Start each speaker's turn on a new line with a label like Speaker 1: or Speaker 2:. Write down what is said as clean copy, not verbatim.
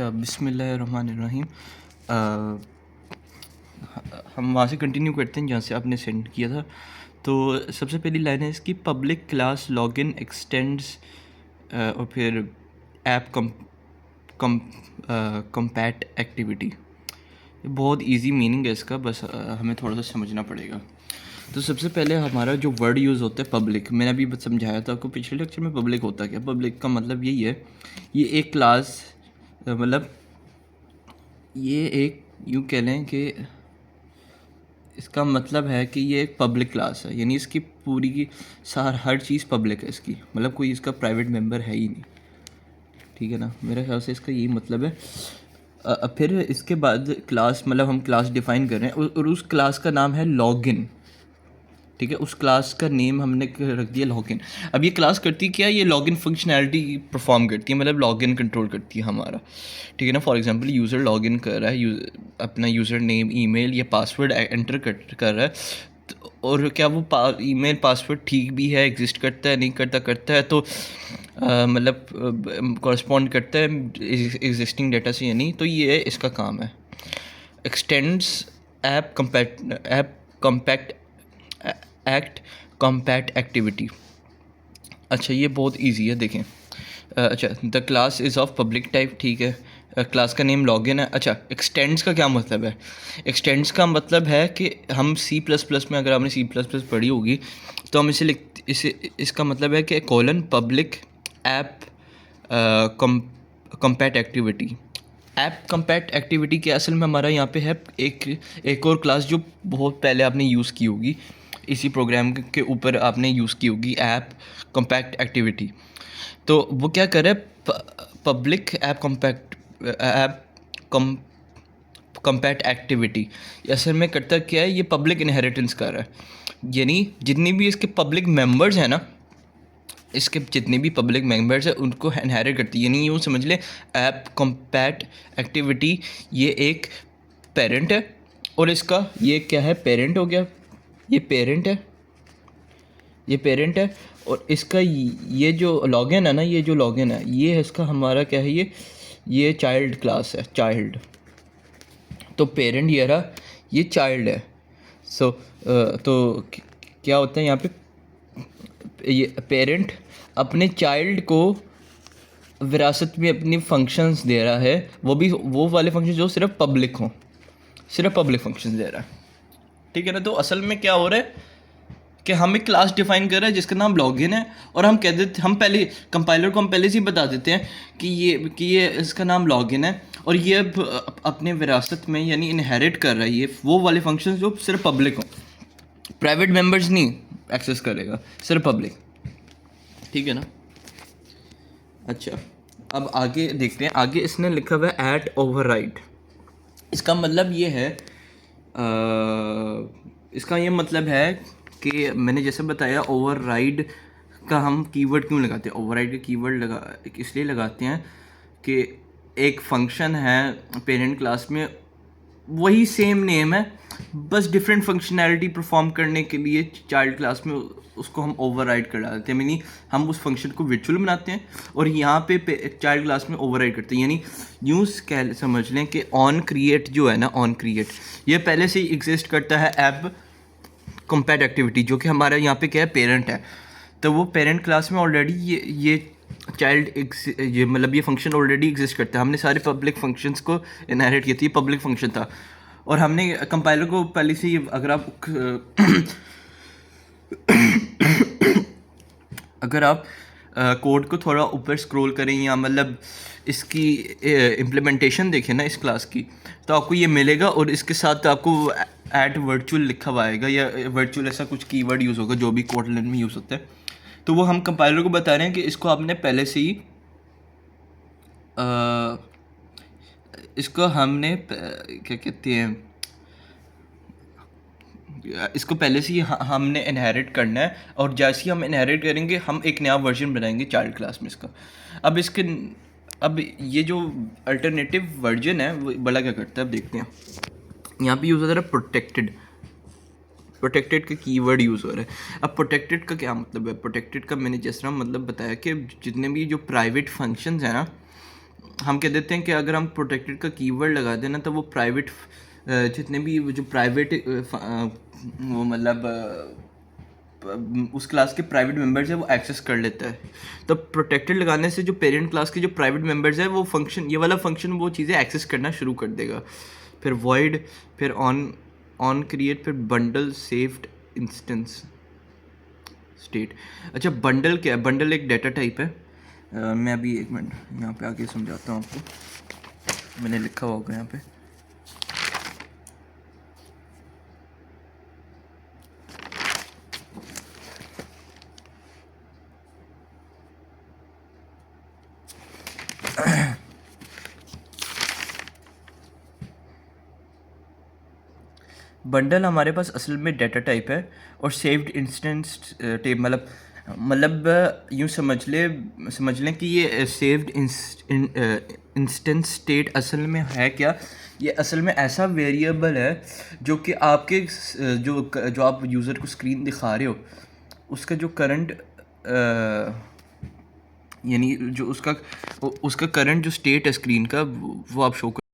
Speaker 1: अच्छा, बिस्मिल्लाहिर्रहमानिर्रहीम। हम वहाँ से कंटिन्यू करते हैं जहाँ से आपने सेंड किया था। तो सबसे पहली लाइन है इसकी, पब्लिक क्लास लॉगिन एक्सटेंड्स और फिर ऐप कम्पैट एक्टिविटी। बहुत इजी मीनिंग है इसका, बस हमें थोड़ा सा समझना पड़ेगा। तो सबसे पहले हमारा जो वर्ड यूज़ होता है पब्लिक, मैंने अभी समझाया था आपको पिछले लेक्चर में। पब्लिक होता क्या? पब्लिक का मतलब यही है, ये एक क्लास, मतलब ये एक यूँ कह लें कि इसका मतलब है कि ये एक पब्लिक क्लास है, यानी इसकी पूरी की हर चीज़ पब्लिक है इसकी, मतलब कोई इसका प्राइवेट मेंबर है ही नहीं। ठीक है ना, मेरे ख्याल से इसका यही मतलब है। फिर इसके बाद क्लास, मतलब हम क्लास डिफ़ाइन कर रहे हैं और उस क्लास का नाम है लॉगिन। ठीक है, उस क्लास का नेम हमने रख दिया लॉगिन। अब ये क्लास करती क्या है? ये लॉगिन फंक्शनैलिटी परफॉर्म करती है, मतलब लॉगिन कंट्रोल करती है हमारा। ठीक है ना, फॉर एग्जांपल यूज़र लॉगिन कर रहा है, अपना यूज़र नेम, ईमेल या पासवर्ड एंटर कर रहा है, और क्या वो ईमेल पासवर्ड ठीक भी है, एग्जिस्ट करता है, नहीं करता है, तो मतलब कॉरस्पॉन्ड करता है एग्जिस्टिंग डाटा से या नहीं, तो ये इसका काम है। Extends app compact act compat activity. अच्छा, ये बहुत इजी है, देखें। अच्छा, the class is of public type. ठीक है, क्लास का नेम लॉगिन है। अच्छा, एक्सटेंड्स का क्या मतलब है? एक्सटेंड्स का मतलब है कि हम C++ में, अगर आपने C++ पढ़ी होगी तो हम इसे इसका मतलब है कि colon public app compat activity. App compat activity के असल में हमारा यहाँ पे है एक और क्लास जो बहुत पहले आपने यूज़ की होगी, इसी प्रोग्राम के ऊपर आपने यूज़ की होगी, ऐप कम्पैक्ट एक्टिविटी। तो वो क्या करे, पब्लिक ऐप कम्पैट एक्टिविटी असल में करता क्या है, ये पब्लिक इनहेरिटेंस कर रहा है, यानी जितनी भी इसके पब्लिक मेंबर्स हैं ना, इसके जितने भी पब्लिक मेंबर्स हैं उनको इनहेरिट करती है। यानी यूँ समझ ले, ऐप कम्पैट एक्टिविटी ये एक पेरेंट है, और इसका ये क्या है, पेरेंट हो गया, ये पेरेंट है, ये पेरेंट है, और इसका ये जो लॉगिन है ना, ये जो लॉगिन है, ये है इसका हमारा क्या है, ये चाइल्ड क्लास है, चाइल्ड। तो पेरेंट ये रहा, ये चाइल्ड है। सो तो क्या होता है यहाँ पे, ये पेरेंट अपने चाइल्ड को विरासत में अपनी फंक्शंस दे रहा है, वो भी वो वाले फंक्शन जो सिर्फ पब्लिक हों, सिर्फ पब्लिक फंक्शंस दे रहा है। ठीक है ना, तो असल में क्या हो रहा है कि हम एक क्लास डिफाइन कर रहे हैं जिसका नाम लॉगिन है, और हम कह देते, हम पहले कंपाइलर को हम पहले से ही बता देते हैं कि ये इसका नाम लॉगिन है, और ये अपने विरासत में यानी इनहेरिट कर रहा है ये वो वाले फंक्शंस जो सिर्फ पब्लिक हों, प्राइवेट मेंबर्स नहीं एक्सेस करेगा, सिर्फ पब्लिक। ठीक है ना। अच्छा, अब आगे देखते हैं। आगे इसने लिखा हुआ है एट ओवरराइड। इसका मतलब ये है, इसका ये मतलब है कि मैंने जैसे बताया, ओवरराइड का हम कीवर्ड क्यों लगाते हैं? ओवरराइड का कीवर्ड इसलिए लगाते हैं कि एक फंक्शन है पेरेंट क्लास में, वही सेम नेम है, बस डिफरेंट फंक्शनैलिटी परफॉर्म करने के लिए चाइल्ड क्लास में उसको हम ओवरराइड कर डालते हैं। यानी हम उस फंक्शन को वर्चुअल बनाते हैं और यहाँ पे चाइल्ड क्लास में ओवरराइड करते हैं। यानी यूँ समझ लें कि ऑन क्रिएट जो है ना, ऑन क्रिएट ये पहले से ही एग्जिस्ट करता है ऐप कम्पैट एक्टिविटी, जो कि हमारा यहाँ पे क्या है, पेरेंट है। तो वो पेरेंट क्लास में ऑलरेडी ये चाइल्ड ये मतलब ये फंक्शन ऑलरेडी एग्जिस्ट करता है। हमने सारे पब्लिक फंक्शंस को इनहेरिट किया था, ये पब्लिक फंक्शन था, और हमने कंपाइलर को पहले से अगर आप कोड को थोड़ा ऊपर स्क्रॉल करें या मतलब इसकी इम्प्लीमेंटेशन देखें ना इस क्लास की, तो आपको ये मिलेगा, और इसके साथ आपको ऐट वर्चुअल लिखा हुआ आएगा, या वर्चुअल ऐसा कुछ कीवर्ड यूज़ होगा जो भी कोटलन में यूज़ होता है। तो वो हम कंपाइलर को बता रहे हैं कि इसको आपने पहले से ही इसको हमने क्या कहते हैं, इसको पहले से ही हमने इनहेरिट करना है, और जैसे ही हम इनहेरिट करेंगे हम एक नया वर्जन बनाएंगे चाइल्ड क्लास में इसका। अब ये जो अल्टरनेटिव वर्जन है वो बड़ा क्या करता है, अब देखते हैं। यहाँ पे यूज़ हो रहा है प्रोटेक्टेड का कीवर्ड यूज़ हो रहा है। अब प्रोटेक्टेड का क्या मतलब है? प्रोटेक्टेड का मैंने जिस तरह मतलब बताया कि जितने भी जो प्राइवेट फंक्शंस हैं ना, हम कह देते हैं कि अगर हम प्रोटेक्टेड का कीवर्ड लगा देना तो वो प्राइवेट जितने भी वो जो प्राइवेट वो मतलब उस क्लास के प्राइवेट मेंबर्स है वो एक्सेस कर लेता है। तो प्रोटेक्टेड लगाने से जो पेरेंट क्लास के जो प्राइवेट मेंबर्स है वो फंक्शन, ये वाला फंक्शन वो चीज़ें एक्सेस करना शुरू कर देगा। फिर वॉइड, फिर ऑन ऑन क्रिएट, फिर बंडल सेव्ड इंस्टेंस स्टेट। अच्छा, बंडल क्या है? बंडल एक डाटा टाइप है। मैं अभी एक मिनट यहाँ पे आके समझाता हूँ आपको, मैंने लिखा होगा यहाँ पे। बंडल हमारे पास असल में डाटा टाइप है और सेव्ड इंस्टेंस टाइप मतलब यूँ समझ लें कि ये सेव्ड इंस्टेंस स्टेट असल में है क्या? ये असल में ऐसा वेरिएबल है जो कि आपके जो आप यूज़र को स्क्रीन दिखा रहे हो उसका जो करंट यानी जो उसका करंट जो स्टेट है स्क्रीन का वो आप शो